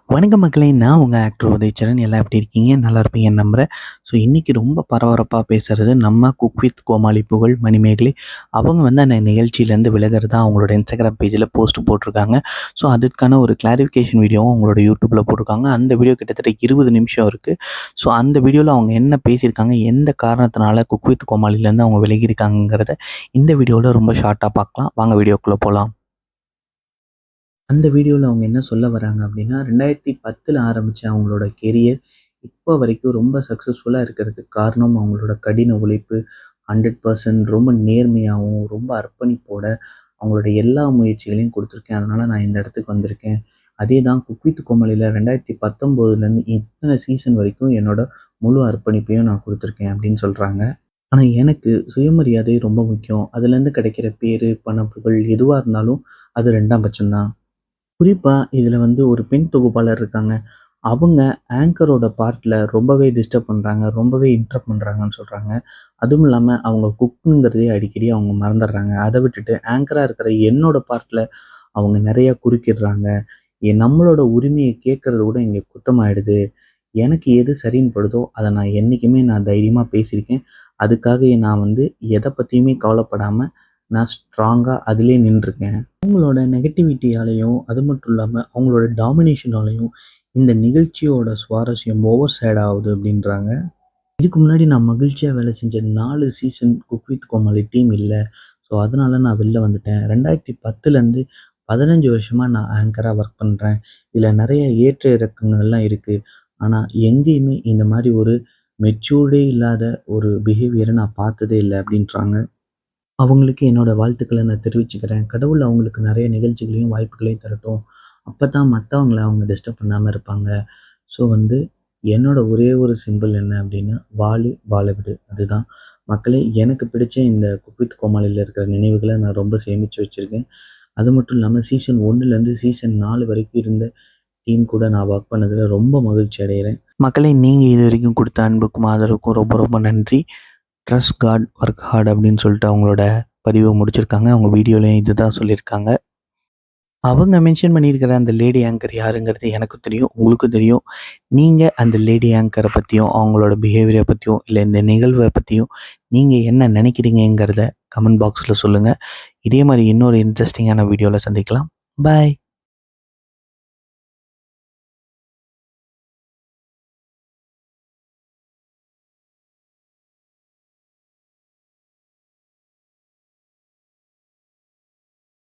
வணக்கம் மக்களே! நான் உங்க ஆக்டர் உதயச்சரன். எல்லாம் எப்படி இருக்கீங்க? நல்லா இருப்பீங்கன்னு நம்புறேன். ஸோ இன்னைக்கு ரொம்ப பரபரப்பா பேசுறது நம்ம குக் வித் கோமாளி புகழ் மணிமேகலை. அவங்க வந்து அந்த நிகழ்ச்சியிலேருந்து விலகுறதா அவங்களோட இன்ஸ்டாகிராம் பேஜில போஸ்ட் போட்டிருக்காங்க. ஸோ அதுக்கான ஒரு கிளாரிஃபிகேஷன் வீடியோவும் அவங்களோட யூடியூப்ல போட்டிருக்காங்க. அந்த வீடியோ கிட்டத்தட்ட 20 நிமிஷம் இருக்கு. ஸோ அந்த வீடியோல அவங்க என்ன பேசியிருக்காங்க, எந்த காரணத்தினால குக் வித் கோமாளிலேருந்து அவங்க விலகியிருக்காங்கங்கிறத இந்த வீடியோல ரொம்ப ஷார்ட்டா பார்க்கலாம். வாங்க வீடியோக்குள்ள போலாம். அந்த வீடியோல அவங்க என்ன சொல்ல வராங்க அப்படின்னா, 2010ல ஆரம்பிச்ச அவங்களோட கெரியர் இப்போ வரைக்கும் ரொம்ப சக்ஸஸ்ஃபுல்லா இருக்கிறதுக்கு காரணம் அவங்களோட கடின உழைப்பு, 100% ரொம்ப நேர்மையாவும், ரொம்ப அர்ப்பணிப்போட அவங்களோட எல்லா முயற்சிகளையும் குடுத்துருக்கேன். அதனால நான் இந்த இடத்துக்கு வந்திருக்கேன். அதே தான் குக் வித் கோமாளில 2019லேருந்து இத்தனை சீசன் வரைக்கும் என்னோட முழு அர்ப்பணிப்பையும் நான் குடுத்துருக்கேன் அப்படின்னு சொல்றாங்க. ஆனா எனக்கு சுயமரியாதை ரொம்ப முக்கியம். அதுலேருந்து கிடைக்கிற பேரு, பணம், புகழ் எதுவா இருந்தாலும் அது 2ஆம் பட்சம் தான். குறிப்பா இதுல வந்து ஒரு பெண் தொகுப்பாளர் இருக்காங்க. அவங்க ஆங்கரோட பார்ட்ல ரொம்பவே டிஸ்டர்ப் பண்றாங்க. ரொம்பவே இன்டரப்ட் பண்றாங்கன்னு சொல்றாங்க. அதுவும் இல்லாம அவங்க குக்குங்கிறதே அடிக்கடி அவங்க மறந்துடுறாங்க. அத விட்டுட்டு ஆங்கரா இருக்கிற என்னோட பார்ட்ல அவங்க நெறைய குறுக்கிடுறாங்க. நம்மளோட உரிமைய கேட்கறது கூட இங்க குத்தமாயிடுது. எனக்கு எது சரின்னு படுதோ அத நான் என்னைக்குமே தைரியமா பேசியிருக்கேன். அதுக்காக நான் வந்து எத பத்தியுமே கவலைப்படாம நான் ஸ்ட்ராங்கா அதிலேயே நின்றுருக்கேன். அவங்களோட நெகட்டிவிட்டியாலயும், அது மட்டும் இல்லாம அவங்களோட டாமினேஷனாலயும் இந்த நிகழ்ச்சியோட சுவாரஸ்யம் ஓவர் ஷேட் ஆவுது அப்படின்றாங்க. இதுக்கு முன்னாடி நான் மகிழ்ச்சியா வேலை செஞ்ச 4 season cook with Komali team இல்ல. ஸோ அதனால நான் வெளில வந்துட்டேன். 2010லேருந்து 15 வருஷமா நான் ஆங்கரா ஒர்க் பண்றேன். இதுல நெறைய ஏற்ற இறக்கங்கள்லாம் இருக்கு. ஆனா எங்கேயுமே இந்த மாரி ஒரு மெச்சூர்டே இல்லாத ஒரு பிஹேவியர நான் பார்த்ததே இல்ல அப்படின்றாங்க. அவங்களுக்கு என்னோட வாழ்த்துக்கள நான் தெரிவிச்சுக்கிறேன். கடவுள் அவங்களுக்கு நெறைய நிகழ்ச்சிகளையும், வாய்ப்புகளையும் தரட்டும். அப்பதான் மத்தவங்கள அவங்க டிஸ்டர்ப் பண்ணாம இருப்பாங்க. ஸோ வந்து என்னோட ஒரே ஒரு சிம்பிள் என்ன அப்டின்னா, வாழு வாழ விடு. அதுதான். மக்களே எனக்கு பிடிச்ச இந்த குக் வித் கோமாளில இருக்கிற நினைவுகள நான் ரொம்ப சேமிச்சு வச்சிருக்கேன். அது மட்டும் இல்லாம சீசன் 1லேருந்து சீசன் 4 வரைக்கும் இருந்த டீம் கூட நான் ஒர்க் பண்ணதுல ரொம்ப மகிழ்ச்சி அடைகிறேன். மக்களே நீங்க இதுவரைக்கும் குடுத்த அன்புக்கும், ஆதரவுக்கும் ரொம்ப ரொம்ப நன்றி. ட்ரஸ்ட் காட், ஒர்க் ஹார்ட் அப்படின்னு சொல்லிட்டு அவங்களோட பதிவை முடிச்சிருக்காங்க. அவங்க வீடியோலயும் இதுதான் சொல்லியிருக்காங்க. அவங்க மென்ஷன் பண்ணியிருக்கிற அந்த லேடி ஆங்கர் யாருங்கிறது எனக்கும் தெரியும், உங்களுக்கும் தெரியும். நீங்க அந்த லேடி ஆங்கர பத்தியும், அவங்களோட பிஹேவியர பத்தியும், இல்ல இந்த நிகழ்வ பத்தியும் நீங்க என்ன நினைக்கிறீங்கங்கிறத கமெண்ட் பாக்ஸ்ல சொல்லுங்க. இதே மாரி இன்னொரு இன்ட்ரஸ்டிங்கான வீடியோல சந்திக்கலாம். பாய்.